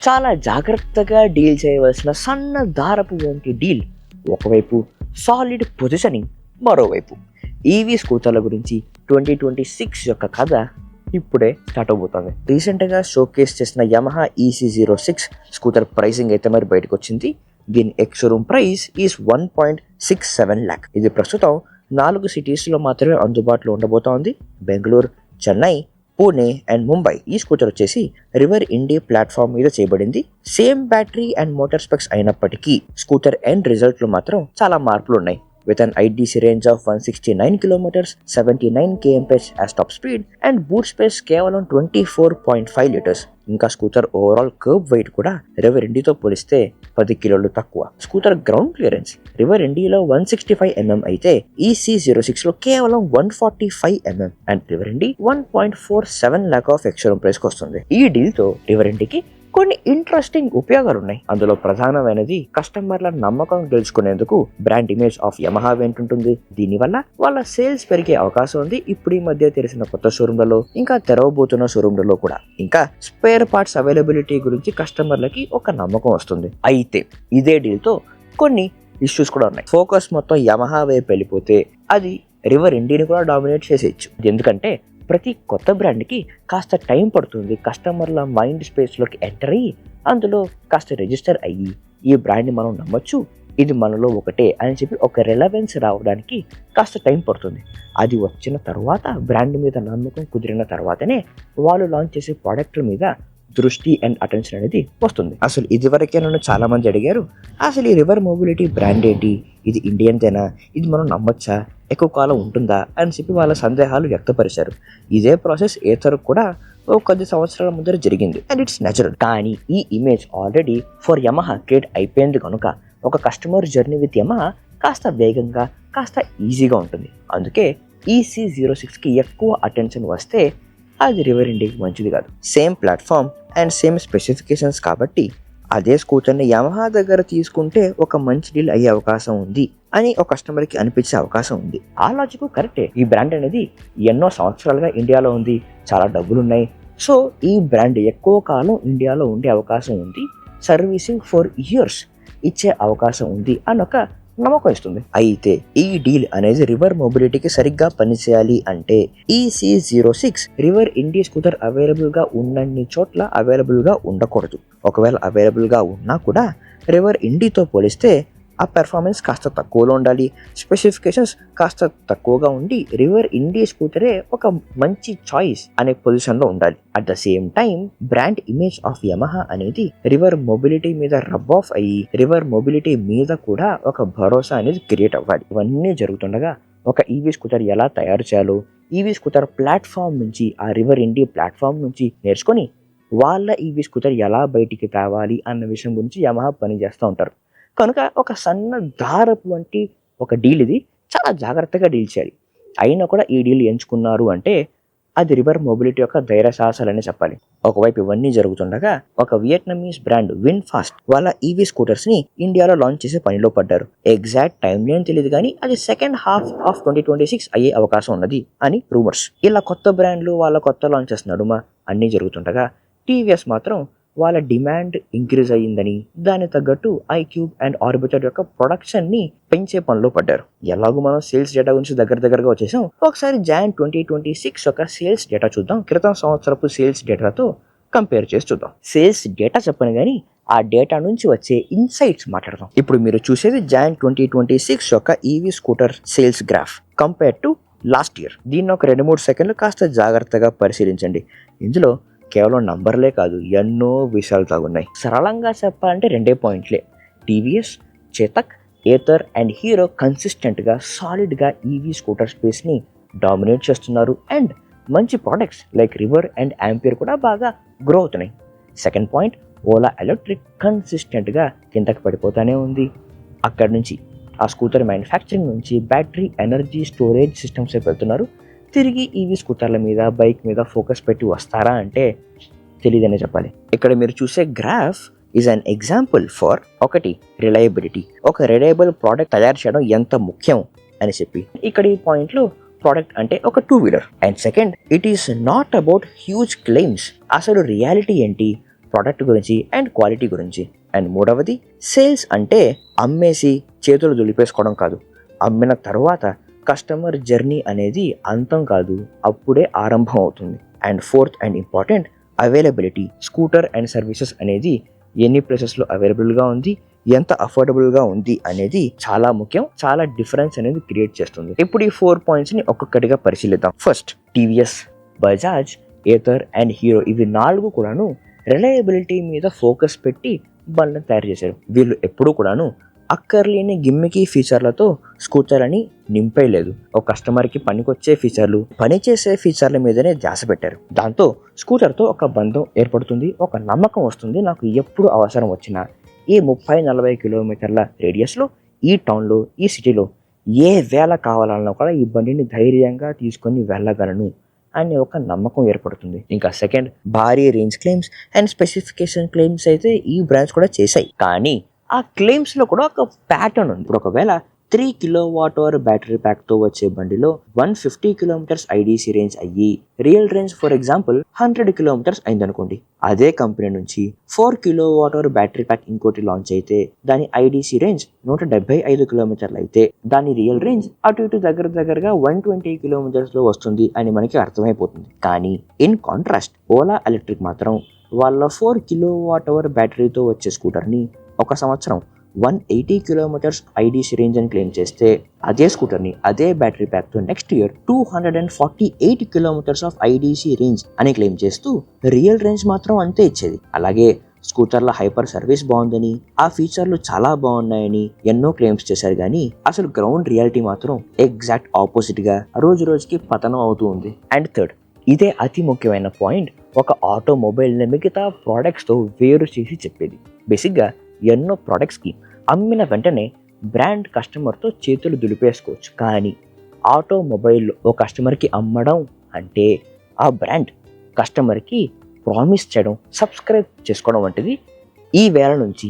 చాలా జాగ్రత్తగా డీల్ చేయవలసిన సన్న దారపు వంటి డీల్. ఒకవైపు సాలిడ్ పొజిషనింగ్, మరోవైపు ఈవీ స్కూటర్ల గురించి 2026 యొక్క కథ ఇప్పుడే స్టార్ట్ అవబోతుంది. రీసెంట్గా షోకేస్ చేసిన యమహా EC06 స్కూటర్ ప్రైసింగ్ అయితే మరి బయటకు వచ్చింది. దీని ఎక్స్-షోరూమ్ ప్రైస్ ఈజ్ 1.67 lakh. ఇది ప్రస్తుతం 4 సిటీస్లో మాత్రమే అందుబాటులో ఉండబోతోంది. బెంగళూరు, చెన్నై, పూణే అండ్ ముంబై. ఈ స్కూటర్ వచ్చేసి రివర్ ఇండి ప్లాట్ఫామ్ మీద చేయబడింది. Same battery and motor specs అయినప్పటికీ స్కూటర్ ఎండ్ రిజల్ట్ లో మాత్రం చాలా మార్పులు ఉన్నాయి. With an IDC range of 169 kilometers, 79 kmph as top speed and boot space కేవలం 24.5 liters. ఇంకా స్కూటర్ ఓవరాల్ కర్వ్ వెయిట్ కూడా రివర్ ఇండితో పోలిస్తే 10 కిలోలు తక్కువ. స్కూటర్ గ్రౌండ్ క్లియరెన్స్ రివర్ ఇండిలో 165 mm అయితే EC06 లో కేవలం 145 mm and River Indie 1.47 lakh of ex showroom price కి వస్తుంది. ఈ డీల్ తో రివర్ ఇండికి కొన్ని ఇంట్రెస్టింగ్ ఉపయోగాలు ఉన్నాయి. అందులో ప్రధానమైనది కస్టమర్ల నమ్మకం గెలుచుకునేందుకు బ్రాండ్ ఇమేజ్ ఆఫ్ యమహా వెంట ఉంటుంది. దీనివల్ల వాళ్ళ సేల్స్ పెరిగే అవకాశం ఉంది. ఇప్పుడు ఈ మధ్య తెలిసిన కొత్త షోరూమ్లలో, ఇంకా తెరవబోతున్న షోరూమ్లలో కూడా. ఇంకా స్పేర్ పార్ట్స్ అవైలబిలిటీ గురించి కస్టమర్లకి ఒక నమ్మకం వస్తుంది. అయితే ఇదే డీల్ తో కొన్ని ఇష్యూస్ కూడా ఉన్నాయి. ఫోకస్ మొత్తం యమహా వైపు వెళ్ళిపోతే అది రివర్ ఇండిని కూడా డామినేట్ చేసేయచ్చు. ఎందుకంటే ప్రతి కొత్త బ్రాండ్కి కాస్త టైం పడుతుంది కస్టమర్ల మైండ్ స్పేస్లోకి ఎంటర్ అయ్యి అందులో కాస్త రిజిస్టర్ అయ్యి ఈ బ్రాండ్ని మనం నమ్మొచ్చు, ఇది మనలో ఒకటే అని చెప్పి ఒక రెలవెన్స్ రావడానికి కాస్త టైం పడుతుంది. అది వచ్చిన తర్వాత బ్రాండ్ మీద నమ్మకం కుదిరిన తర్వాతనే వాళ్ళు లాంచ్ చేసే ప్రోడక్ట్ల మీద దృష్టి అండ్ అటెన్షన్ అనేది వస్తుంది. అసలు ఇదివరకే నన్ను చాలా మంది అడిగారు, అసలు ఈ రివర్ మొబిలిటీ బ్రాండ్ ఏంటి, ఇది ఇండియన్దేనా, ఇది మనం నమ్మొచ్చా, ఎక్కువ కాలం ఉంటుందా అని చెప్పి వాళ్ళ సందేహాలు వ్యక్తపరిచారు. ఇదే ప్రాసెస్ ఏతర్ కూడా ఒక 10 సంవత్సరాల ముందర జరిగింది అండ్ ఇట్స్ నేచురల్. కానీ ఈ image already for Yamaha create అయిపోయింది కనుక ఒక కస్టమర్ జర్నీ విత్ యమహా కాస్త వేగంగా, కాస్త ఈజీగా ఉంటుంది. అందుకే EC06కి ఎక్కువ అటెన్షన్ వస్తే అది రివర్ ఇండికి మంచిది కాదు. Same platform and same specifications కాబట్టి అదే స్కూటర్ని యమహా దగ్గర తీసుకుంటే ఒక మంచి డీల్ అయ్యే అవకాశం ఉంది అని ఒక కస్టమర్కి అనిపించే అవకాశం ఉంది. ఆ లాజిక్ కరెక్టే. ఈ బ్రాండ్ అనేది ఎన్నో సంవత్సరాలుగా ఇండియాలో ఉంది, చాలా డబ్బులున్నాయి. సో ఈ బ్రాండ్ ఎక్కువ కాలం ఇండియాలో ఉండే అవకాశం ఉంది, సర్వీసింగ్ ఫర్ ఇయర్స్ ఇచ్చే అవకాశం ఉంది అని ఒక నమ్మకం ఇస్తుంది. అయితే ఈ డీల్ అనేది రివర్ మొబిలిటీకి సరిగ్గా పనిచేయాలి అంటే EC06 రివర్ ఇండి స్కూటర్ అవైలబుల్ గా ఉన్నన్ని చోట్ల అవైలబుల్ గా ఉండకూడదు. ఒకవేళ అవైలబుల్ గా ఉన్నా కూడా రివర్ ఇండితో పోలిస్తే ఆ పెర్ఫార్మెన్స్ కాస్త తక్కువలో ఉండాలి, స్పెసిఫికేషన్స్ కాస్త తక్కువగా ఉండి రివర్ ఇండి స్కూటరే ఒక మంచి చాయిస్ అనే పొజిషన్లో ఉండాలి. At the same time brand image of Yamaha అనేది రివర్ మొబిలిటీ మీద రబ్ ఆఫ్ అయ్యి రివర్ మొబిలిటీ మీద కూడా ఒక భరోసా అనేది క్రియేట్ అవ్వాలి. ఇవన్నీ జరుగుతుండగా ఒక ఈవీ స్కూటర్ ఎలా తయారు చేయాలో ఈవీ స్కూటర్ ప్లాట్ఫామ్ నుంచి, ఆ రివర్ ఇండి ప్లాట్ఫామ్ నుంచి నేర్చుకొని వాళ్ళ ఈవీ స్కూటర్ ఎలా బయటికి తేవాలి అన్న విషయం గురించి యమహా పనిచేస్తూ ఉంటారు. కనుక ఒక సన్న దారపు వంటి ఒక డీల్ ఇది చాలా జాగ్రత్తగా డీల్ చేయాలి. అయినా కూడా ఈ డీల్ ఎంచుకున్నారు అంటే అది రివర్ మొబిలిటీ యొక్క ధైర్య సాహసాలనే చెప్పాలి. ఒకవైపు ఇవన్నీ జరుగుతుండగా ఒక వియట్నమీస్ బ్రాండ్ విన్ఫాస్ట్ వాళ్ళ ఈవీ స్కూటర్స్ ని ఇండియాలో లాంచ్ చేసే పనిలో పడ్డారు. ఎగ్జాక్ట్ టైం లేని తెలియదు కానీ అది సెకండ్ హాఫ్ ఆఫ్ 2026 అయ్యే అవకాశం ఉన్నది అని రూమర్స్. ఇలా కొత్త బ్రాండ్లు వాళ్ళ కొత్త లాంచెస్ నడుమ అన్నీ జరుగుతుండగా టీవీఎస్ మాత్రం వాళ్ళ డిమాండ్ ఇంక్రీజ్ అయ్యిందని దానికి తగ్గట్టు ఐక్యూబ్ అండ్ ఆర్బిటర్ యొక్క ప్రొడక్షన్ ని పెంచే పనిలో పడ్డారు. ఎలాగో మనం సేల్స్ డేటా గురించి దగ్గరగా వచ్చేసాం. ఒకసారి జాన్ 2026 యొక్క సేల్స్ డేటా చూద్దాం. క్రితం సంవత్సరపు సేల్స్ డేటాతో కంపేర్ చేసి చూద్దాం. సేల్స్ డేటా చెప్పను కానీ ఆ డేటా నుంచి వచ్చే ఇన్సైట్స్ మాట్లాడదాం. ఇప్పుడు మీరు చూసేది జాన్ 2026 యొక్క EV scooter sales graph compare to last year. దీన్ని ఒక 2-3 సెకండ్లు కాస్త జాగ్రత్తగా పరిశీలించండి. ఇందులో కేవలం నంబర్లే కాదు, ఎన్నో విషయాలు తాగున్నాయి. సరళంగా చెప్పాలంటే 2 పాయింట్లే. టీవీఎస్, చేతక్, ఏతర్ అండ్ హీరో కన్సిస్టెంట్గా సాలిడ్గా ఈవీ స్కూటర్ స్పేస్ని డామినేట్ చేస్తున్నారు అండ్ మంచి products like River and Ampere కూడా బాగా గ్రో అవుతున్నాయి. సెకండ్ పాయింట్, ఓలా ఎలక్ట్రిక్ కన్సిస్టెంట్గా కిందకి పడిపోతూనే ఉంది. అక్కడి నుంచి ఆ స్కూటర్ మ్యానుఫ్యాక్చరింగ్ నుంచి బ్యాటరీ ఎనర్జీ స్టోరేజ్ సిస్టమ్స్ వెళ్తున్నారు. తిరిగి ఈవీ స్కూటర్ల మీద, బైక్ మీద ఫోకస్ పెట్టి వస్తారా అంటే తెలియదనే చెప్పాలి. ఇక్కడ మీరు చూసే graph is an example for ఒకటి రిలయబిలిటీ, ఒక రిలయబుల్ ప్రోడక్ట్ తయారు చేయడం ఎంత ముఖ్యం అని చెప్పి. ఇక్కడ ఈ పాయింట్లో ప్రోడక్ట్ అంటే ఒక 2-wheeler. And second, it is not about huge claims. అసలు రియాలిటీ ఏంటి, ప్రోడక్ట్ గురించి అండ్ క్వాలిటీ గురించి. అండ్ మూడవది, సేల్స్ అంటే అమ్మేసి చేతులు దులిపేసుకోవడం కాదు. అమ్మిన తర్వాత కస్టమర్ జర్నీ అనేది అంతం కాదు, అప్పుడే ఆరంభం అవుతుంది. And fourth and important, availability. Scooter and services అనేది ఎన్ని ప్లేసెస్లో అవైలబుల్గా ఉంది, ఎంత అఫోర్డబుల్గా ఉంది అనేది చాలా ముఖ్యం. చాలా డిఫరెన్స్ అనేది క్రియేట్ చేస్తుంది. ఇప్పుడు ఈ 4 పాయింట్స్ని ఒక్కొక్కటిగా పరిశీలిద్దాం. First, TVS, Bajaj, Ather and hero, ఇవి 4 కూడాను రిలయబిలిటీ మీద ఫోకస్ పెట్టి బండ్లను తయారు చేశారు. వీళ్ళు ఎప్పుడూ కూడాను అక్కర్లేని గిమ్మికీ ఫీచర్లతో స్కూటర్లని నింపేయలేదు. ఒక కస్టమర్కి పనికొచ్చే ఫీచర్లు, పనిచేసే ఫీచర్ల మీదనే ధ్యాస పెట్టారు. దాంతో స్కూటర్తో ఒక బంధం ఏర్పడుతుంది, ఒక నమ్మకం వస్తుంది. నాకు ఎప్పుడు అవసరం వచ్చినా ఈ 30-40 కిలోమీటర్ల రేడియస్లో, ఈ టౌన్లో, ఈ సిటీలో ఏ వేళ కావాలన్నా కూడా ఈ బండిని ధైర్యంగా తీసుకొని వెళ్ళగలను అనే ఒక నమ్మకం ఏర్పడుతుంది. ఇంకా సెకండ్, భారీ range claims and specification claims అయితే ఈ బ్రాండ్స్ కూడా చేశాయి. కానీ ఆ క్లెయిమ్స్లో కూడా ఒక ప్యాటర్న్ ఉంది. ఇప్పుడు ఒకవేళ 3 kWh బ్యాటరీ ప్యాక్తో వచ్చే బండిలో 150 కిలోమీటర్స్ ఐడీసీ రేంజ్ అయ్యి real range for example 100 kilometres అయిందనుకోండి, అదే కంపెనీ నుంచి 4 kWh బ్యాటరీ ప్యాక్ ఇంకోటి లాంచ్ అయితే దాని ఐడీసీ రేంజ్ 175 కిలోమీటర్లు అయితే దాని రియల్ రేంజ్ అటు ఇటు దగ్గరగా 120 కిలోమీటర్స్లో వస్తుంది అని మనకి అర్థమైపోతుంది. కానీ ఇన్ కాంట్రాస్ట్ ఓలా ఎలక్ట్రిక్ మాత్రం వాళ్ళ 4 kWh బ్యాటరీతో వచ్చే స్కూటర్ని ఒక సంవత్సరం 180 కిలోమీటర్స్ ఐడీసీ రేంజ్ అని క్లెయిమ్ చేస్తే, అదే స్కూటర్ని అదే బ్యాటరీ ప్యాక్తో next year 248 kilometres of IDC range అని క్లెయిమ్ చేస్తూ రియల్ రేంజ్ మాత్రం అంతే ఇచ్చేది. అలాగే స్కూటర్ల హైపర్ సర్వీస్ బాగుందని, ఆ ఫీచర్లు చాలా బాగున్నాయని ఎన్నో క్లెయిమ్స్ చేశారు. కానీ అసలు గ్రౌండ్ రియాలిటీ మాత్రం ఎగ్జాక్ట్ ఆపోజిట్గా రోజు రోజుకి పతనం అవుతూ ఉంది. అండ్ థర్డ్, ఇదే అతి ముఖ్యమైన పాయింట్, ఒక ఆటోమొబైల్ని మిగతా ప్రోడక్ట్స్తో వేరు చేసి చెప్పేది. బేసిక్గా ఎన్నో ప్రోడక్ట్స్కి అమ్మిన వెంటనే బ్రాండ్ కస్టమర్తో చేతులు దులిపేసుకోవచ్చు. కానీ ఆటోమొబైల్లో ఓ కస్టమర్కి అమ్మడం అంటే ఆ బ్రాండ్ కస్టమర్కి ప్రామిస్ చేయడం, సబ్స్క్రైబ్ చేసుకోవడం వంటిది. ఈ వేళ నుంచి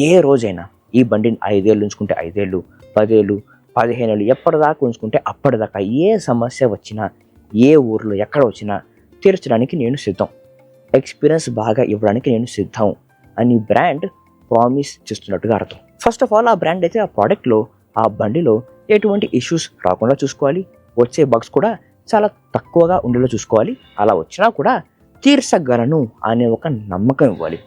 ఏ రోజైనా ఈ బండిని 5 ఏళ్ళు ఉంచుకుంటే 5 ఏళ్ళు, 10 ఏళ్ళు, 15 ఏళ్ళు, ఎప్పటిదాకా ఉంచుకుంటే అప్పటిదాకా ఏ సమస్య వచ్చినా, ఏ ఊర్లో ఎక్కడ వచ్చినా తీర్చడానికి నేను సిద్ధం, ఎక్స్పీరియన్స్ బాగా ఇవ్వడానికి నేను సిద్ధం అని బ్రాండ్ ప్రామిస్ చేస్తున్నట్టుగా అర్థం. ఫస్ట్ ఆఫ్ ఆల్ ఆ బ్రాండ్ అయితే ఆ ప్రోడక్ట్లో, ఆ బండిలో ఎటువంటి ఇష్యూస్ రాకుండా చూసుకోవాలి. వచ్చే బగ్స్ కూడా చాలా తక్కువగా ఉండేలా చూసుకోవాలి. అలా వచ్చినా కూడా తీర్చగలను అనే ఒక నమ్మకం ఇవ్వాలి.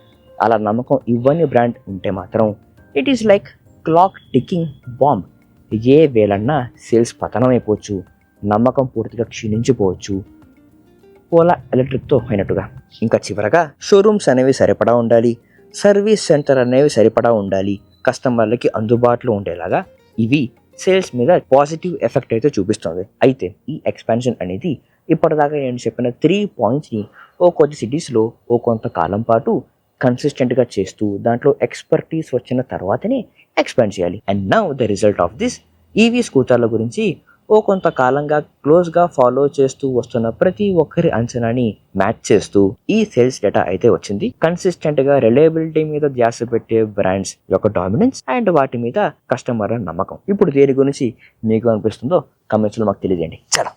అలా నమ్మకం ఇవ్వని బ్రాండ్ ఉంటే మాత్రం it is like clock ticking bomb. ఏ వేళన్నా సేల్స్ పతనం అయిపోవచ్చు, నమ్మకం పూర్తిగా క్షీణించిపోవచ్చు, ఓలా ఎలక్ట్రిక్తో అయినట్టుగా. ఇంకా చివరగా షోరూమ్స్ అనేవి సరిపడా ఉండాలి, సర్వీస్ సెంటర్ అనేవి సరిపడా ఉండాలి, కస్టమర్లకి అందుబాటులో ఉండేలాగా. ఇవి సేల్స్ మీద పాజిటివ్ ఎఫెక్ట్ అయితే చూపిస్తుంది. అయితే ఈ ఎక్స్పాన్షన్ అనేది ఇప్పటిదాకా నేను చెప్పిన 3 పాయింట్స్ని ఓ కొద్ది సిటీస్లో ఓ కొంతకాలం పాటు కన్సిస్టెంట్గా చేస్తూ దాంట్లో ఎక్స్పర్టీస్ వచ్చిన తర్వాతనే ఎక్స్పాండ్ చేయాలి. And now the result of this, EV స్కూటర్ల గురించి ఓ కొంతకాలంగా క్లోజ్గా ఫాలో చేస్తూ వస్తున్న ప్రతి ఒక్కరి అంచనాని మ్యాచ్ చేస్తూ ఈ సేల్స్ డేటా అయితే వచ్చింది. కన్సిస్టెంట్గా రిలయబిలిటీ మీద ధ్యాస పెట్టే బ్రాండ్స్ యొక్క డామినెన్స్ అండ్ వాటి మీద కస్టమర్ల నమ్మకం. ఇప్పుడు దేని గురించి మీకు అనిపిస్తుందో కమెంట్స్లో మాకు తెలియజేయండి. చాలా